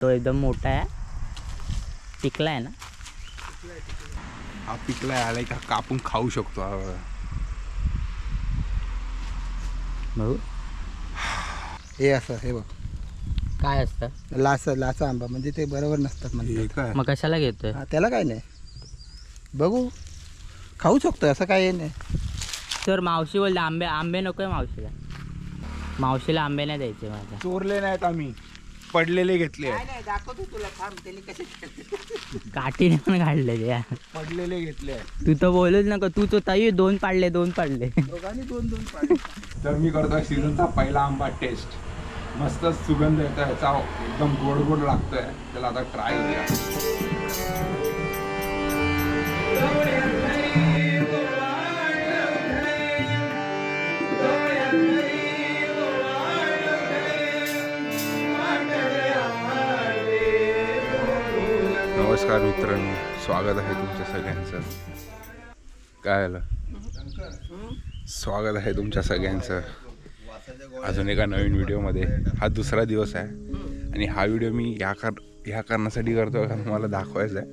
तो एकदम मोठा आहे, पिकला आहे ना? हा पिकलाय, आलाय का कापून खाऊ शकतो. भाऊ हे असं हे बघ, काय असतं? लासा आंबा म्हणजे ते बरोबर नसतात म्हणतात. काय मग कशाला घेतोय? हा, त्याला काय नाही, बघू खाऊ शकतो असं काय नाही. तर मावशी बोलते आंबे नकोय मावशीला. मावशीला आंबे नाही द्यायचे माझ्या. चोरले नाहीत आम्ही, पडलेले घेतले. दाखवतो तुला, थांब त्यांनी कसे काठीने पण काढले ते. पडलेले घेतले. तू तर बोलूच नको, तू तो ताई दोन पाडले. दोघांनी दोन पाडले. तर मी करतोय सीझनचा पहिला आंबा टेस्ट. मस्त सुगंध येतो याचा, एकदम गोड गोड लागतोय. त्याला आता ट्राय करूया. नमस्कार मित्रांनो, स्वागत आहे तुमच्या सगळ्यांचं. काय आलं? स्वागत आहे तुमच्या सगळ्यांचं अजून एका नवीन व्हिडिओमध्ये. हा दुसरा दिवस आहे आणि हा व्हिडिओ मी ह्या कारणासाठी करतो कारण मला दाखवायचं आहे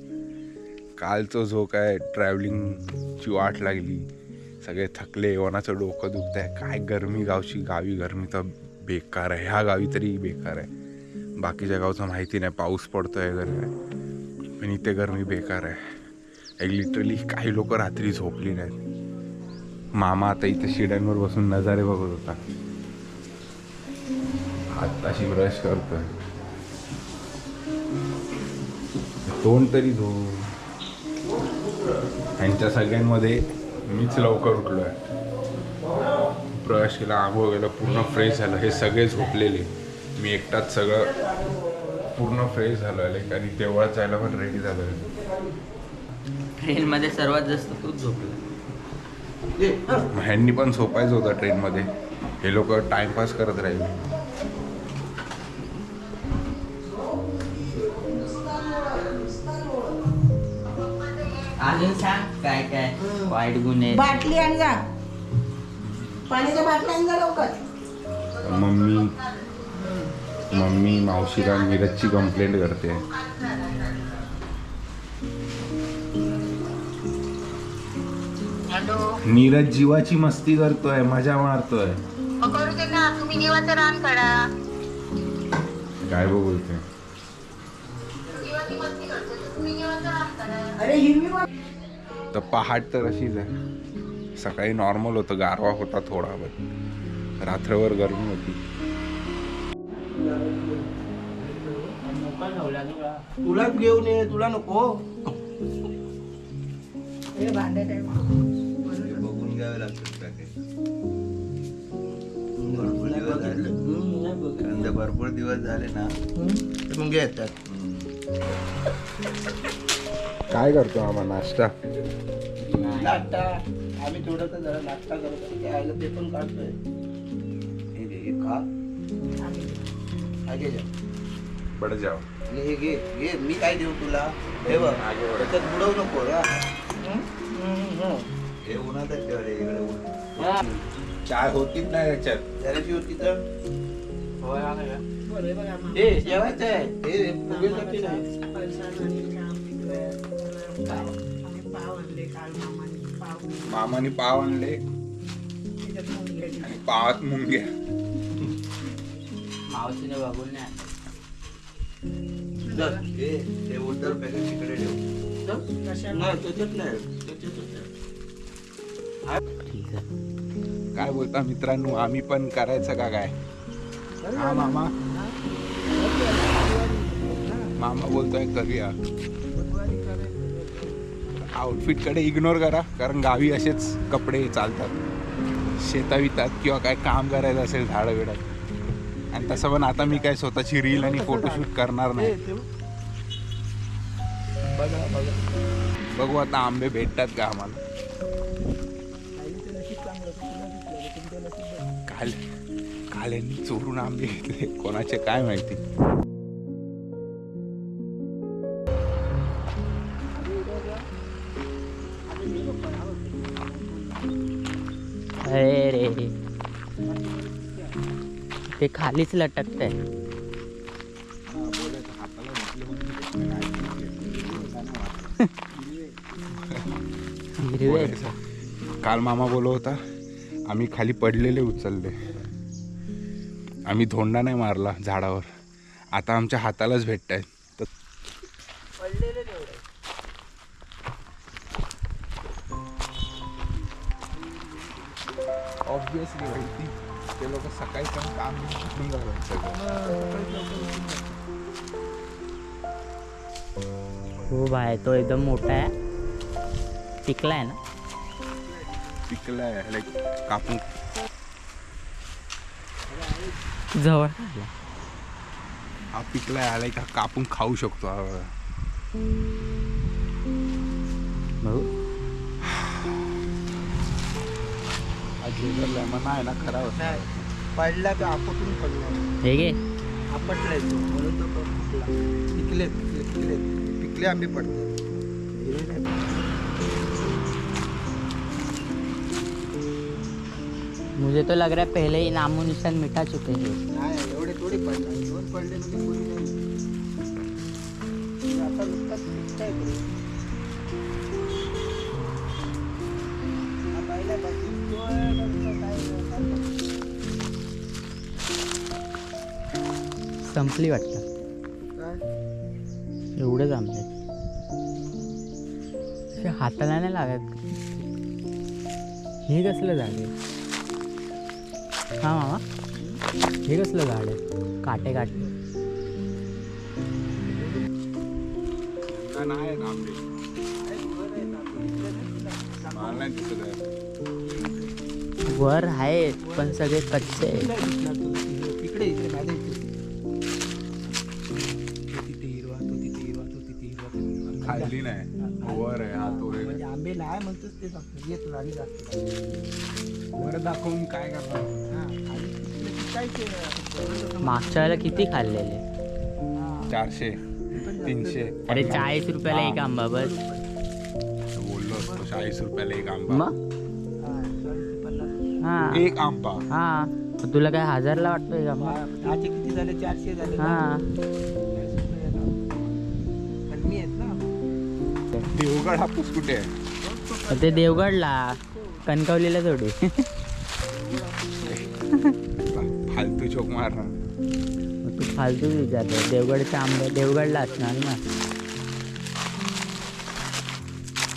कालचं जो काय ट्रॅव्हलिंगची वाट लागली, सगळे थकले, वनाचं डोकं दुखतं आहे. काय गरमी गावी गरमी तर बेकार आहे. ह्या गावी तरी बेकार आहे, बाकीच्या गावचं माहिती नाही. पाऊस पडतो आहे वगैरे काय, पण इथे गरमी बेकार आहे. लिटरली काही लोक रात्री झोपली नाहीत. मामा आता इथे शिड्यांवर बसून नजारे बघत होता. आत्ताशी ब्रश करतोय, तोंड तरी धो. ह्यांच्या सगळ्यांमध्ये मीच लवकर उठलोय, ब्रश केला, आंघोळ केलं, पूर्ण फ्रेश झालं. हे सगळे झोपलेले, मी एकटाच सगळं पूर्ण फ्रेश झालो आहे आणि तेवढाच जायला पण रेडी झालो आहे. ट्रेनमध्ये सर्वात जास्त तूच झोपला. ह्यांनी पण झोपायचं होतं ट्रेनमध्ये. हे लोक टाइमपास करत राहिले. अजून सांग काय काय वाईट गुण आहेत. बाटली आण जा, पाण्याच्या बाटल्या आण जा लवकर. मम्मी मावशीला नीरजची कंप्लेंट करते. नीरज जीवाची मस्ती करतोय, मजा मारतोय. करू दे ना, तुम्ही जीवाचं रान काढा. काय बोलते? जीवाची मस्ती करतो तर तुम्ही जीवाचं रान काढा. अरे हिरवी तर पहाट तर अशीच आहे. सकाळी नॉर्मल होतं, गारवा होता थोडा, पण रात्रभर गरमी होती. तुलाच घेऊन ये, तुला नको. हे भांडत आहे. बघून घ्यावे लागतात का ते. भरपूर दिवस झाले ना, मग घेतात. काय करतो आम्हा नाश्ता? नाश्ता आम्ही थोडं जरा नाश्ता करतो, ते आलं ते पण काढतोय. हे घे, हे खा हा घे जा. बड जाव. आणि हे घे घे, मी काय देऊ तुला? हे बघ, त्याच्यात बुडवू नको रा. हे उन्हात ठेव रे, इकडे ऊन. चाय होतीच नाही त्याच्यात. जराशी होती तर हे जेवायचं आहे, हे फुगेसाठी नाही. मामाने पाव आणले आणि पावात मुंग्या. मावशीने बघून नाही. हे उतर पॅकेट तिकडे ठेव. नाही त्याच्यात नाही, त्याच्यातच नाही. ठीक आहे. काय बोलता मित्रांनो, आम्ही पण करायचं का काय? हा मामा बोलतोय करूया. आउटफिट कडे इग्नोर करा, कारण गावी असेच कपडे चालतात. शेतावितात किंवा काय काम करायचं असेल झाडं बिडात. आणि तसं पण आता मी काय स्वतःची रील आणि फोटोशूट करणार नाही. बघू आता आंबे भेटतात का आम्हाला. काल यांनी चोरून आंबे घेतले, कोणाचे काय माहिती. अरे रे, ते खालीच लटकतंय. बोलायचं हाताला हिरवे काल मामा बोलत होता आम्ही खाली पडलेले उचलले, आम्ही धोंडा नाही मारला झाडावर, आता आमच्या हातालाच भेटत आहेत. पडलेले तेवढे. ऑब्विसली माहिती ते लोक सकाळी पण काम करून जातात सगळं. खूप आहे, तो एकदम मोठा आहे, पिकला आहे ना. पिकलाय लाईक कापून जवळ हा पिकलाय लाईक हा कापून खाऊ शकतो हा बघा. भाऊ हा जेवढा लेमन आहे ना खरा होता. नाही पडला तर आपटून पडला, हे घे. आपटलाय तो म्हणून तो फुटला. पिकले आंबे पडतात. हिरवे नाही. मुझे तो लग रहा है पहले ही नामो निशान मिटा चुके हैं. नाही एवढे थोडी पडला, दोन पडले म्हणजे कोणी नाही. आता नुकताच पिकताय ते. हा पहिला पिकतोय, नंतर काय संपली वाटतं, काय एवढंच आंबे. असे हाताला नाही लागत. हे कसलं झाड आहे? हा मामा, हे कसलं झाड आहे? काटे काटे. नाही आंबे मला नाही दिसत आहे. वर आहे पण सगळे कच्चे आहे. इकडे इकडे माझ्या इथे. तो तिथे हिरवा, तो तिथे हिरवा, तो तिथे हिरवा, तो तिथे हिरवा. खाल्ली नाही वर आहे हा तो म्हणजे आंबे नाही म्हणतोच ते सांगतो. येत आणि जास्त वर दाखवून काय करणार. हा आणि तिकडे पिकायचे. मागच्या वेळेला किती खाल्लेले? 400 300 अरे 40 रुपयाला एक आंबा बस. बोललो असतो 40 रुपयाला एक आंबा. मग हा एक आंबा हा, मग तुला काय 1000ला वाटतोय का आंबा? दहाचे किती झाले? 400 झाले. हा कलमी आहेत ना. देवगड हापूस कुठे आहे? तर ते देवगडला, कणकवलीला थोडी. फालतू चोक मारणार. मग तू फालतूच विचारतो. देवगडचे आंबे देवगडला असणार ना.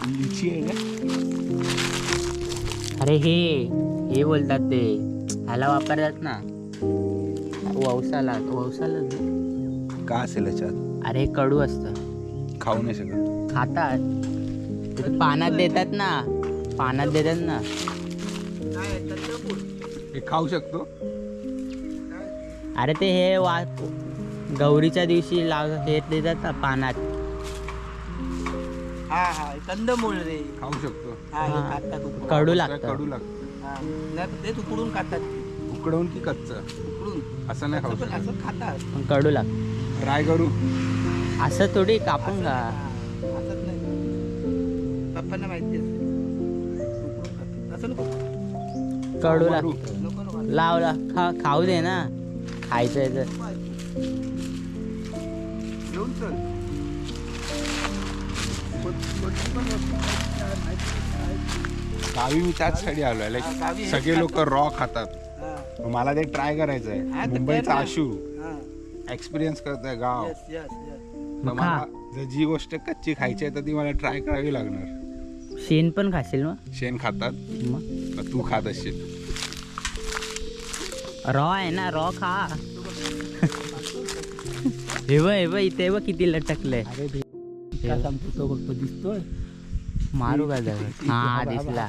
लिची आहे का? अरे हे बोलतात ते, ह्याला वापरतात ना ववसाला. का असेल याच्यात? अरे हे कडू असतं, खाऊ नाही शकत. खातात ते, पानात देतात ना, पानात देतात ना. काय चंद्रपूर. हे खाऊ शकतो. अरे ते हे गौरीच्या दिवशी हे देतात ना पानात. हा हा कंदमूळ रे. खाऊ शकतो. हा हे हा. खातात उकडून. कडू लागतं. कडू लागतं. हा नाही ते उकडून खातात. उकडवून की कच्च उकडून असं नाही खाऊ पण शकत. असं खातात. पण कडू लागतं. ट्राय करू. असं थोडी कापून खा. असंच नाही. पप्पांना माहिती असते. उकडून खातात. असं नको कडू मारू. लागतं. नको नको. लावला खाऊ दे ना, खायचंय तर. येऊन चल. कोणती पण वस्तू माहिती. गावी मी त्याचसाठी आलोय. हा, गावी लाईक हेच सगळे लोक रॉ खातात. हा मग मला ते ट्राय करायचं हा, आहे. तर मुंबईचा कर ना. आशू हा एक्सपिरियन्स करतोय गाव. Yes yes yes. तर मग खा. मला जर जी गोष्ट कच्ची खायची आहे तर ती मला ट्राय करावी लागणार. शेण पण खाशील मग. शेण खातात मग मग तू खात असशील. रॉ आहे ना, रॉ खा. हे बघ इथे बघ किती लटकलंय. तो बघतो दिसतोय. मारू का दगड? हा दिसला,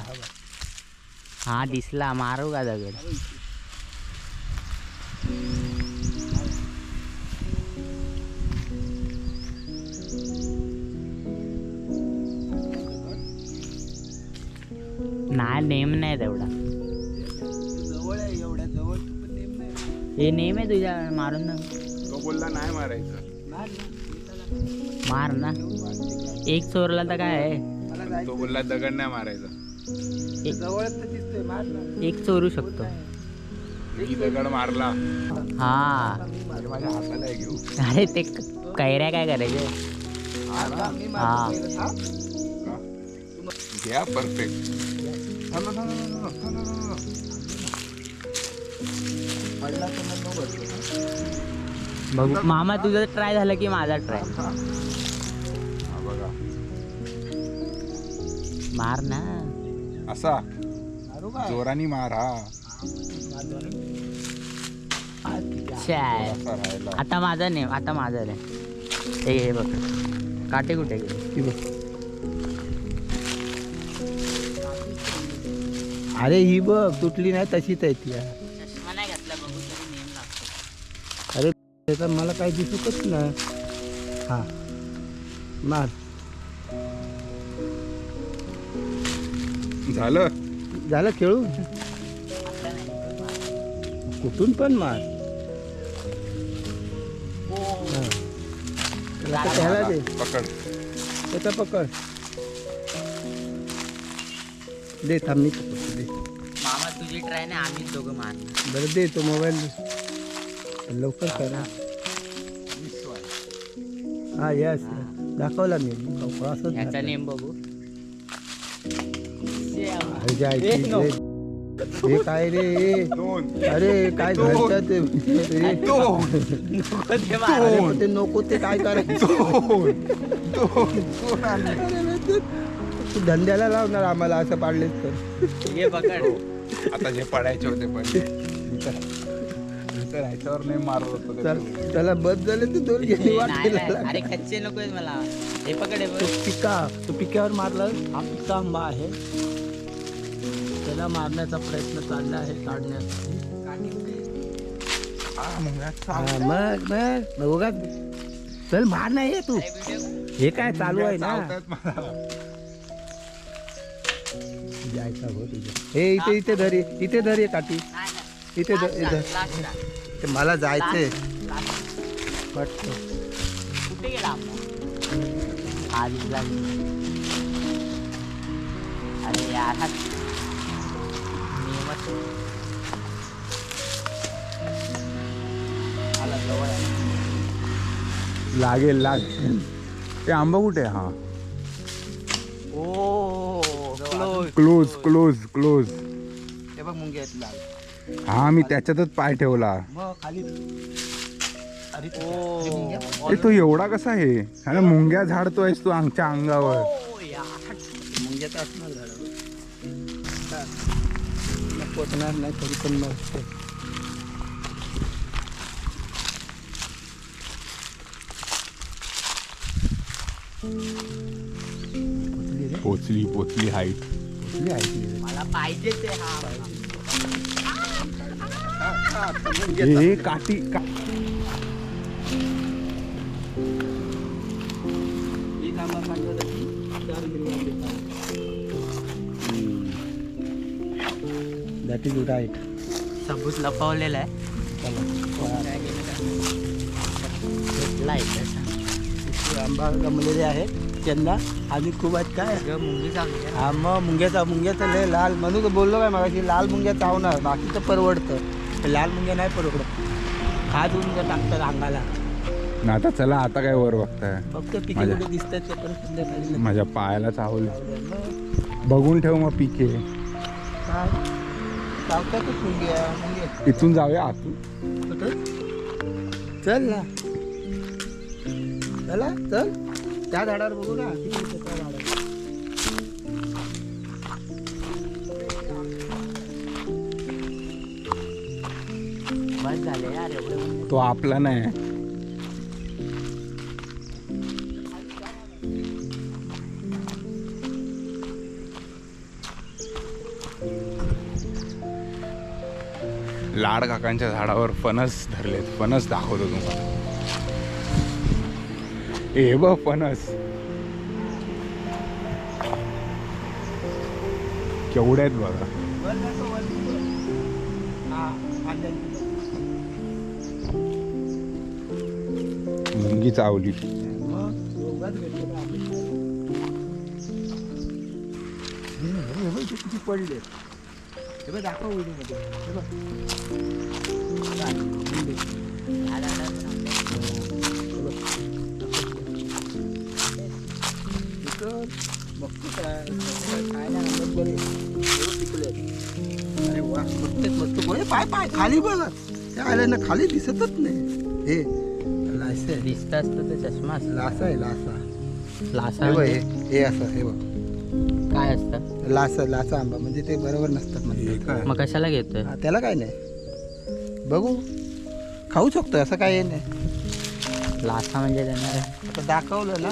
हा दिसला. मारू का दगड? नाही, नेम नाही तेवढा. जवळ आहे एवढ्या जवळ तू पण नेम नाही. हे नेम आहे तुझ्या, मारून ना. तो बोलला नाही मारायचं. मार ना. येताना मार ना. घेऊन मार तिकडे. एक चोरला तर काय आहे, मला तो जायचं. बोलला दगड नाही मारायचा. जवळच तर दिसतोय. मार ना. एक चोरू शकतो. मी दगड मारला हा हे माझ्या हाताला आहे घेऊ. अरे ते तो कैऱ्या काय करायचे? आता मी हा. मारतो पहिलं, थांब. घ्या परफेक्ट. पडला तर मग नको बसू. बघू मामा तुझं ट्राय झालं की माझा ट्राय. बघा मार ना. असा मारू का? जोरानी मार हा. शाय. असा राहिला. आता माझा नाही, आता माझा नाही. हे बघ काटे कुठे गेले? अरे ही बघ तुटली नाही तशीच आहे ती. चष्मा नाही घातला बघू तरी नेम लागतो. अरे त्याचा मला काही दिसतच नाही. हा मार. झालं. झालं खेळू. कुठून पण मार. हा. आता त्याला दे. पकड. त्याचा पकड दे. थांब मी पकडतो, दे. मामा तुझी ट्राय नाही, आम्ही दोघं मार. बरं दे तो मोबाईल दे. लवकर करा. हा यस दाखवला मी. असंच ह्याचा झालं. नेम बघू. अरे जायची रे. हे काय रे? दोन. अरे काय घडतं ते? दोन. अरे पण ते नको ते काय करायचं? दोन आले. तू धंद्याला लावणार आम्हाला असं पाडलेस तर. हे पकड. आता जे पडायचे होते पहिले ह्याच्यावर नाही मारत होतो ते. त्याला बस झाले तर दोन गेली नाही, वाटेला. नाही. अरे कच्चे नकोय मला. हे पकड हे तो बघ. तो पिकावर मारला. हा पिका आंबा आहे, त्याला मारण्याचा प्रयत्न चालला आहे काढण्याचा. मग उगाच चल मार नाही तू. अरे व्हिडिओ हे काय चालू आहे ना. चावतायत मला. जायचा हो तुझ्या. हे इथे धर. इथे धर हे काठी. इथे धर. ते मला जायचंय. वाटतं. कुठे गेला आंबा? हा दिसला. अरे यार हा नियमच. आला जवळ आहे. लागेल लाग. ते आंबा कुठे आहे? हा ओ क्लोज. Close close close. हे बघ मुंग्या आहेत लाल. हा मी त्याच्यातच पाय ठेवला. मग खाली. अरे ओ ए तो एवढा कसा आहे? अरे मुंग्या झाडतोयस तू आमच्या अंगावर. ओ यार. मुंग्याचं असणार झाडावर. पोचणार नाही तरी पण मस्त. पोचली पोचली हाईट. मला पाहिजे ते. हा हे काठी दॅट इज राईट. सबूत लपवलेला आहे. आंबा गमलेले आहेत त्यांना आणि खूप आहेत काय. मुंगी चांगली. हा मग मुंग्याचा लय लाल म्हणून बोललो काय मगाशी. लाल मुंग्या चावणार, बाकीचं परवडतं. लाल मुंग्या नाही परवडत. हात मुंग्या टाकतात अंगाला. ना आता चला आता काय वर बघताय. फक्त पिके माझ्या- कुठे दिसतात ते पण संध्याकाळी. माझ्या पायाला चावलं. मग बघून ठेव मग पिके. काय चावतातच मुंग्या. इथून जाऊया आतून. कुठं? चल ना. चला चल. त्या झाडावर बघू ना. किती आहे त्या झाडावर. बस झाले यार एवढं. तो आपला नाही. लाड काकांच्या झाडावर फणस धरलेत. फणस दाखवतो तुम्हाला. ए बघ फणस केवढे आहेत बघा. मुंगी चावली. किती पडले हे बघ. दाखव व्हिडिओमध्ये. हे बघ. ह्या झाडावर पण आंबे. हे बघ. बघतो काय खायला आणत बरे पिकले. अरे वा मस्त मस्त गोळे पाय पाय खाली बघ त्या आल्यानं खाली दिसतच नाही. हे लासा दिसत असतं ते चष्मा असतो. लासा आहे लासा. लासा हे बघ म्हणजे हे असं हे बघ काय असतं? लासा लासा आंबा म्हणजे ते बरोबर नसतात म्हणतात. मग कशाला घेतोय? हा, त्याला काय नाही बघू खाऊ शकतो असं काय हे नाही. लासा म्हणजे त्यांना आता दाखवलं ना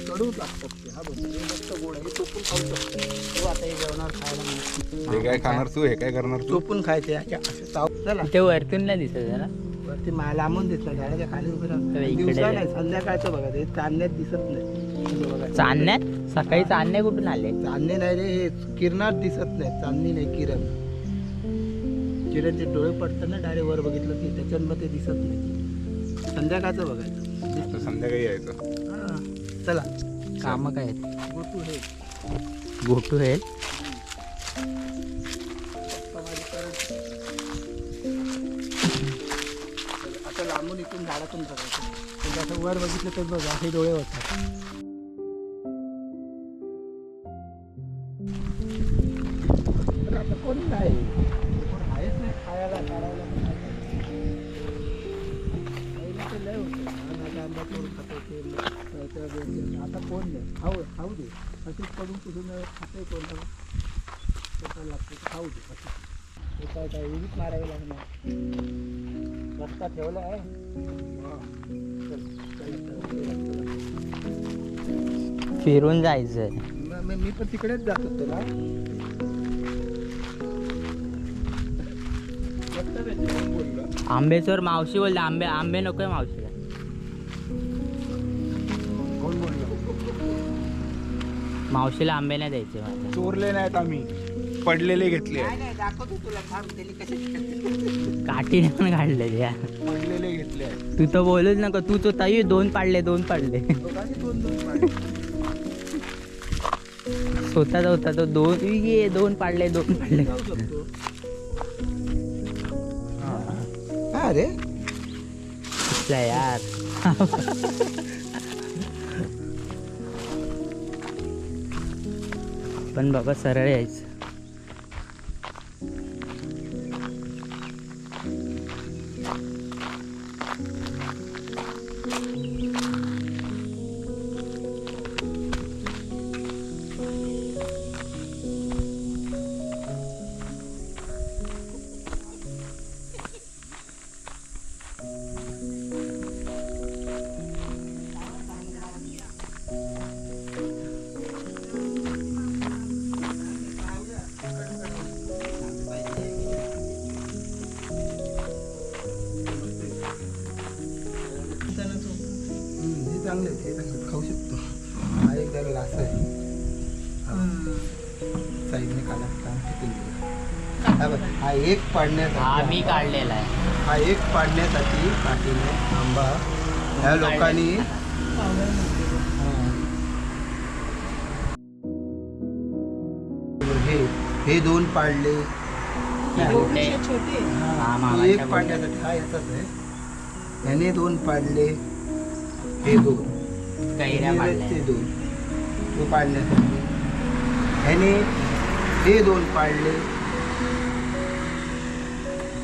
कडू लागतात ते. हा बघ हे मस्त गोड आहे. हे चोपून खाऊ शकतो. तू आता हे जेवणावर खायला मिळतं. हे काय खाणार तू? हे काय करणार तू? चोपून खायचे असे चाव चला ते वरतून नाही दिसत जरा. वरती लांबून दिसलं झाडाच्या खाली उभे तर राहून इकडे दिवसा नाही संध्याकाळचं बघा ते चांदण्यात दिसत नाही. हे बघा. चांदण्यात? सकाळी चांदणे कुठून आले? चांदणे नाही रे हे किरणात दिसत नाही. चांदणी नाही किरण. किरणचे डोळे पडतात ना डायरेक्ट वर बघितलं की त्याच्यामध्ये दिसत नाही. संध्याकाळचं बघायचं आता संध्याकाळी यायचं. हा. चला काम काय आहेत? गोटू हे गोटू हे आता लांबून इथून झाडातून बघायचं. म्हणजे असं वर बघितलं तर बघा हे डोळे होतात. तर आता कोण नाही कोण आहेच नाही खायला काढायला पण नाही. पहिलं तर लय होतं. माझा आंबा तोडून खातो ते आता कोण नाही. खाऊ खाऊ दे असेच पडून कुठून खाते कोण लागते खाऊ दे असं. हे काय विहिरीत मारावे लागणार. रस्ता ठेवला आहे. फिरून जायचंय. मी पण तिकडेच जात होतो ना. आंबेचोर मावशी बोलते आंबे आंबे नकोय मावशीला. कोण बोललो? मावशीला आंबे नाही द्यायचे माझ्या. चोरले नाहीत आम्ही, पडलेले घेतले. नाही दाखवतो तुला थांब त्याला कसे काठीने पण काढले या. पडलेले घेतले. तू तर बोलूच नको. तू तो ताई 2 पाडले 2 पाडले. स्वतःच होता तो 2 पाडले 2 पाडले. हा रे कुठला यार. पण बाबा सरळ यायचं. हे चांगले हे चांगले खाऊ शकतो. हा एक जरा लास आहे. साईडने काढा काम फेकून दिलं. हा बघ, हा एक हा पाडण्यासाठी मी काढलेला आहे. हा एक पाडण्यासाठी काठीने आंबा ह्या लोकांनी हे 2 पाडले. छोटे. हा, हा, हे मामाच्या एक पाडण्यासाठी हा याचाच आहे. ह्याने 2 पाडले. हे 2 कैऱ्या पाडल्या. ते 2 तो पाडण्यासाठी. ह्याने हे 2 पाडले.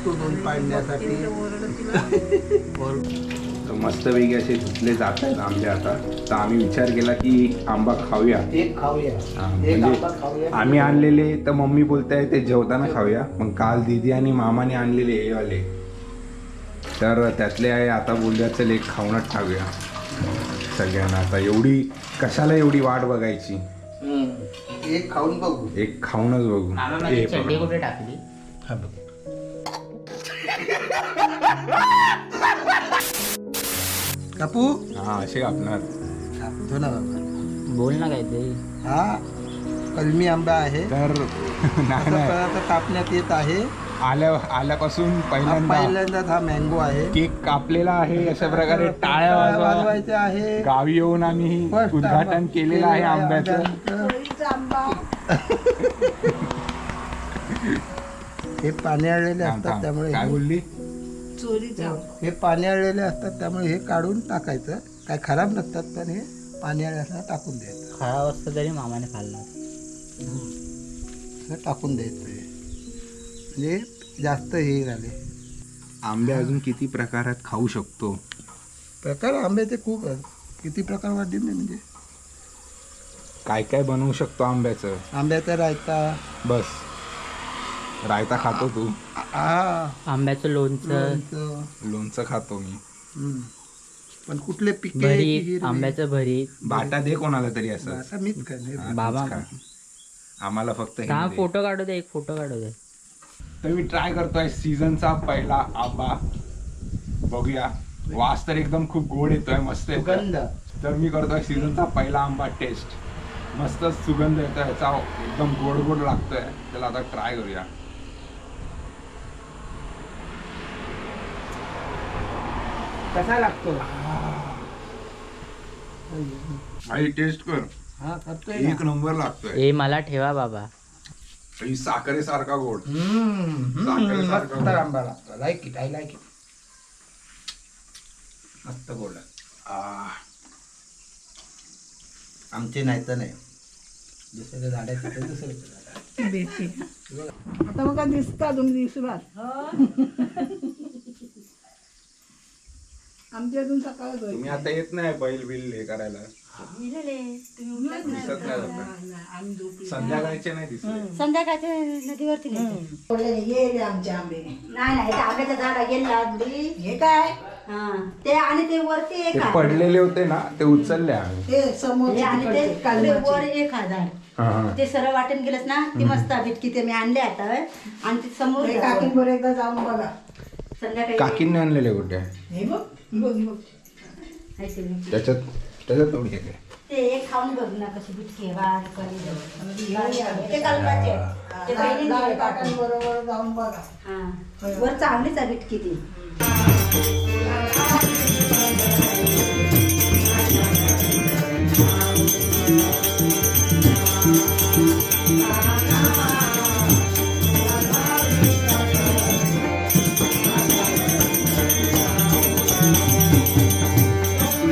तो 2 पाडण्यासाठी. तर मस्तपैकी असे धुतले जात आहेत आंबे आता. तर आम्ही विचार केला की एक आंबा खाऊया. एक खाऊया. हा, एक म्हणजे आंबा खाऊया. आम्ही आणलेले तर मम्मी बोलताय ते जेवताना खाऊया. मग काल दीदी आणि मामाने आणलेले हे वाले, तर त्यातले आहे आता बोलल्या चल एक खाऊनच टाकूया सगळ्यांना. आता एवढी कशाला एवढी वाट बघायची. एक खाऊन बघू. एक खाऊनच बघू. मामा हे माझी चड्डी बघा. कुठे टाकली? हा बघ. कापू हा असे कापणार. कापतो ना बाबा. बोल ना काहीतरी. हा कलमी आंबा आहे. तर नाही नाही, आता कापण्यात येत आहे. आल्यापासून हा पहिल्यांदा पहिल्यांदाच हा मँगो आहे. केक कापलेला आहे. अशा प्रकारे टाळ्या वाजवा. वाजवायचे आहे. गावी येऊन आम्ही First उद्घाटन आंबा केलेलं आहे आंब्याचं. हे पाण्याळलेले थांब, असतात थांब. त्यामुळे काय बोलली? हे पाण्याळलेले असतात त्यामुळे हे काढून टाकायचं. काय खराब नसतात पण हे पाणी असं टाकून द्यायचं. खरा वाजता तरी मामाने खाल्ला. असं टाकून द्यायचं म्हणजे जास्त हे झाले. आंबे अजून किती प्रकारात खाऊ शकतो? प्रकार आंब्याचे खूप आहेत. किती प्रकार वाढले नाही म्हणजे. काय काय बनवू शकतो आंब्याचं? आंब्याचा रायता. बस रायता खातो तू? आंब्याचं लोणचं, लोणचं खातो मी. पण कुठले पिके भरीत, आंब्याचं भरीत. बाटा दे कोणाला तरी असं. आता मीच करणे. हा, बाबा. तूच खा. आम्हाला फक्त हे हा दे. फोटो काढू दे, एक फोटो काढू दे. तर मी ट्राय करतोय सीझनचा पहिला आंबा. बघूया. वास तर एकदम खूप गोड येतोय, मस्त येतोय. सुगंध. तर मी करतोय सीझनचा पहिला आंबा टेस्ट. मस्त सुगंध येतोय याचा, एकदम गोड गोड लागतोय. त्याला आता ट्राय करूया. कसा लागतो? आई टेस्ट कर. हा करतोय एक नंबर लागतोय. ए मला ठेवा बाबा. ही साखरेसारखा गोड. मस्त आंबा लागतो. Like it, I like it. मस्त गोड. आमचे नाही तर नाही, दुसऱ्या झाडाचे तर दुसऱ्याचे बेटी. आता मग काय दिसता तुम्ही दिसणार. आमच्या अजून सकाळ तुम्ही आता येत नाही बैल बिल हे करायला. दिसत नाही आता. संध्याकाळचे नाही दिसत. संध्याकाळच्या नदीवरती येले आमचे आंबे. नाही नाही, त्या आंब्याच्या झाडा गेला आंबी. हे काय हा ते आणि ते वरती एक ते आहे. पडलेले होते ना, ते उचलले आम्ही. ते समोर हे आणि ते पुढे वर एक आहे झाड. हा. ते सरळ वाटून गेलंस ना, ती मस्त भेटकी ते मी आणले आता आणि ते समोर काकींवर एकदा जाऊन बघा. संध्याकाळी काकींनी आणलेले कुठे? हे बघ बघ बघ. आहे ते भेटकी. त्याच्यात थोडी आहे. ते एक खाऊन बघ ना कशी भेटकी आहे, बारीक करून. ते कलमाचे आहे. ते बहिणीने डाळ दिले कापून. काकांबरोबर जाऊन बघा. हा वर चांगलीच आहे भेटकी ती.